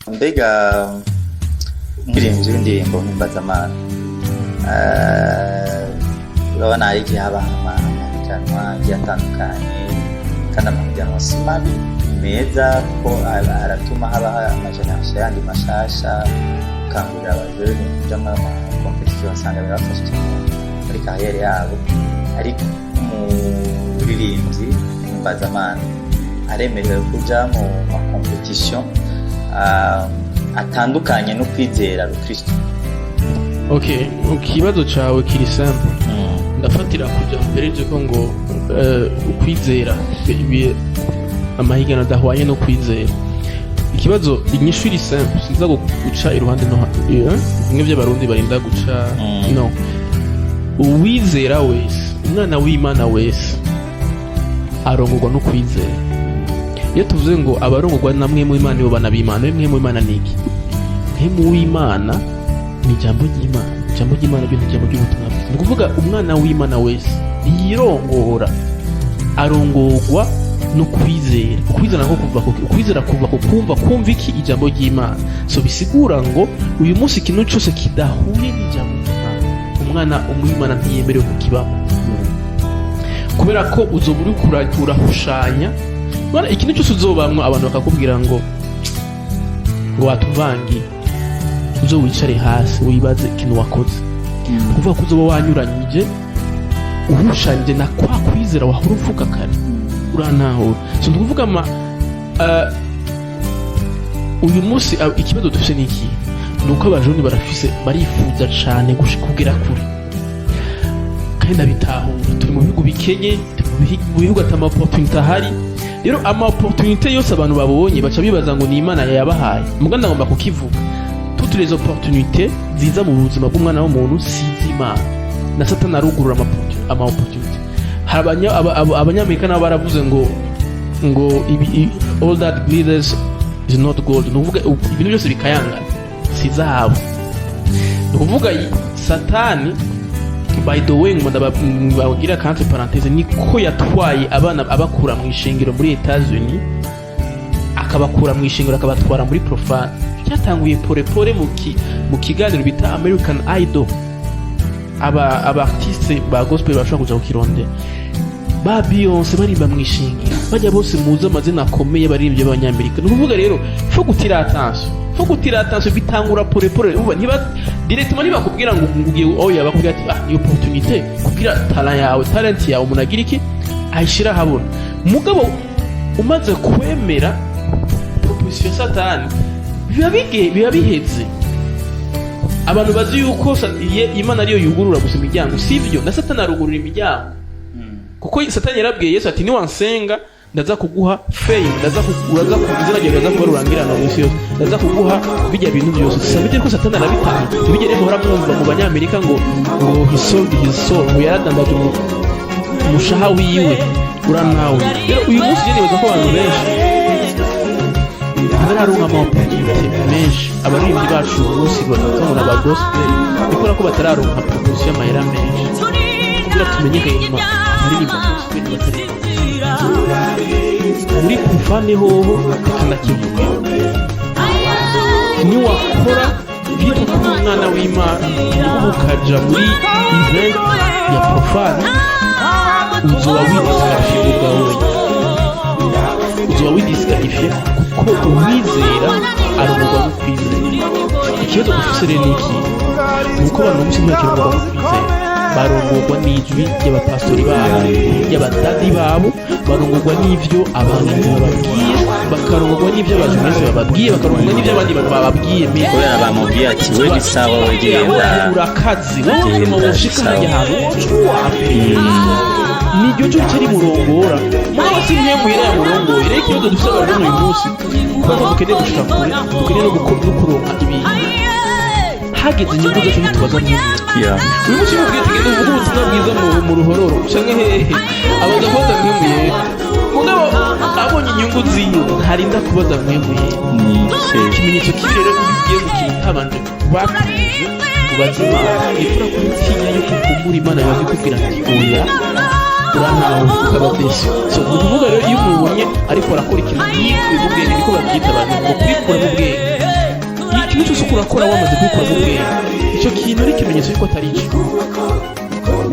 mbega umuririmbyi w'indirimbo mpimbazamanza urabona hari igihe haba amahiganwa agiye atandukanye kandi amahiganwa si mabi meza kuko aratuma haba amajenerasiyo yandi mashasha gukangurira abajene kuja mu makompetisiyo usanga birafasha cyane muri kariyeri yabo. Ariko umuririmbyi mpimbazamanza aremerewe kuja mu makompetisiyo atandukanye no kwizera Kristo. Okay, ikibazo cawe kiri simple. Ndafatira kuja mbere ko ngo ukwizera amahigano adahwanye no kwizera. Ikibazo inyishu iri simple, siza guca iruhande no bimwe by'abarundi barinda guca no. Uwizera wese, umwana w'Imana wese arongorwa no kwizera. Iyo tuvuze ngo abarongorwa namwe mu Imana bo banabimana, mwe mu Imana niki? Mwe mu Imana ni jambo ry'Imana. Jambo ry'Imana byo jambo ry'ubutumwa. Ni kuvuga umwana w'Imana wese yirongora arongorwa no kwizera. Kwizera nko kuva ku kumva iki ijambo ry'Imana. So bisigura ngo uyu munsi ikintu cyose kidahuye n'ijambo ry'Imana, umwana w'Imana ntiyemerewe kukibamo. Kubera ko uzoburi urahushanya bana ikintu cyose uzobamwa abantu bakakubwira ngo watuvangi, uzo wicare hasi wibaze ikintu wakoze. Kuvuga ko uzoba wanyuranyije uhushanje na kwa kwizera wahora uvuga kare uranahura. So nduvuga uyu munsi ikibazo dufise niki nuko abajoni barifuza cyane kugira kure kandi abitahura. Turi mu bihugu bikenye, mu bihugu atama opportunity ahari. Rero ama opportunité yose abantu babonye baca bibaza ngo ni Imana yabahaye. Muganda ngomba kukivuga. Toutes les opportunités ziza mu buzima bw'umwana w'umuntu sizima. Na Satani arugurura ama opportunité. Abanyamerika nabo baravuze ngo all that glitters is not gold. Nuvuga ibintu byose bikayanga sizahabu. Nuvuga Satani by the way bagira entre parenthèse niko yatwaye abana abakura mu ishengero muri Etats-Unis akabakura mu ishengero akabatwara muri profane. Cyatanguye pore mu kiganiro bita American Idol. Aba artiste ba gospel bashaka kuja kukirondera ba Beyonce barimba mu ishengero bajya bose muzo amazina akomeye baririmbye b'Abanyamerika. Nukuvuga rero fo gutira attention bitangura pore uba ntiba directement bakubwira ngo ugiye oya bakubwira ati ni opportunité kugira talent yawe umuntu agira iki ayishira habona. Mugabo umaze kwemera proposition Satani biba biheze. Abantu bazi yuko Imana ariyo yugurura gusa imiryango, sivyo? Na Satani arugurura imiryango. Kuko Satani yarabwiye Yesu ati niwansenga ndaza kuguha fame, ndaza kuba rurangirana mu isi yose, ndaza kuguha bijya bintu byose. Sabite ko Satani arabitanga. Tubigere muhora mwumva mu Banyamerika ngo his soul yaradandaje umushaha wiwe uranawe. Rero uyu munsi je nibaza ko abantu benshi bararonka opportunity menshi. Abaririmbyi bacu umunsi bakamura aba gospel bikora ko batararonka proposition y'amahera menshi kugira tumenyekane nyuma baririmba gospel batari muri kufane hoho kana kivuga ni wakora bito ku mwana w'Imana ukaja muri event ya profane uzoba widisqualifié kuko uwizera arumugwa no kwizera. Ikibazo dufise rero niki nuko abantu bose ntibakirwa no kwizera, barongorwa n'ijwi ry'abapastori babo y'abadadi babo, barongorwa n'ivyo abantu bababwiye, bakarongorwa n'ivyo abajumese bababwiye, bakarongorwa n'ivyo abandi bantu bababwiye. Kubera bamubwiye ati we gisawa wegenda urakazi wowe mu bushikanye ahantu niryo cyo kiri murongora mwana simye muhira ya murongora. Rero ikibazo dufise abantu uyu munsi kuko dukeneye gushika kure, dukeneye no kuronka ibintu hageze inyungu zacu ntitubaza mu uyu munsi mubwiye tugenda uvuga ubutumwa bwiza mu ruhororo canke hehe abaza kubaza mwembuye mugabo abonye inyungu ziyo ntarinda kubaza mwembuye. Ikimenyetso kibi rero ugiye mu kintu utabanje kubakiriza ubaza Imana ikora kuri tinya yo kukumbura Imana yabikubwira ati oya uranaho ukabadesha. So ukuvuga rero iyo umubonye ariko arakora ikintu yikwe mu bwenge niko babyita abantu ngo kwikura mu bwenge uriko urakora wamaze kubikora mu bwenge icyo kintu ari ikimenyetso yuko atari cyo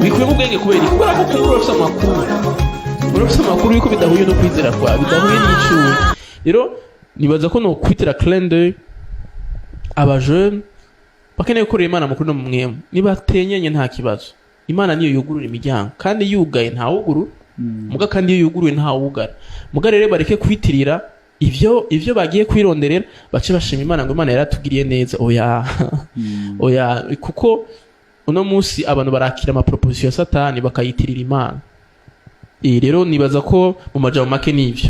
bikuye mu bwenge kubera kubera ko kuba urafise amakuru yuko bidahuye no kwizera kwa bidahuye n'icuri rero nibaza ko no kwitira clende abajeune bakeneye gukorera Imana mukuru no mu mwemu nibatenyenye nta kibazo Imana niyo yugurura imiryango kandi yugaye nta wuguru muga kandi iyo yuguruye nta wugara muga rero bareke kwitirira ivyo bagiye kwironderera bace bashima Imana ngo Imana yaratugiriye neza oya kuko uno munsi abantu barakira ama proposition ya Satani bakayitirira Imana rero nibaza ko mu majambo make nivyo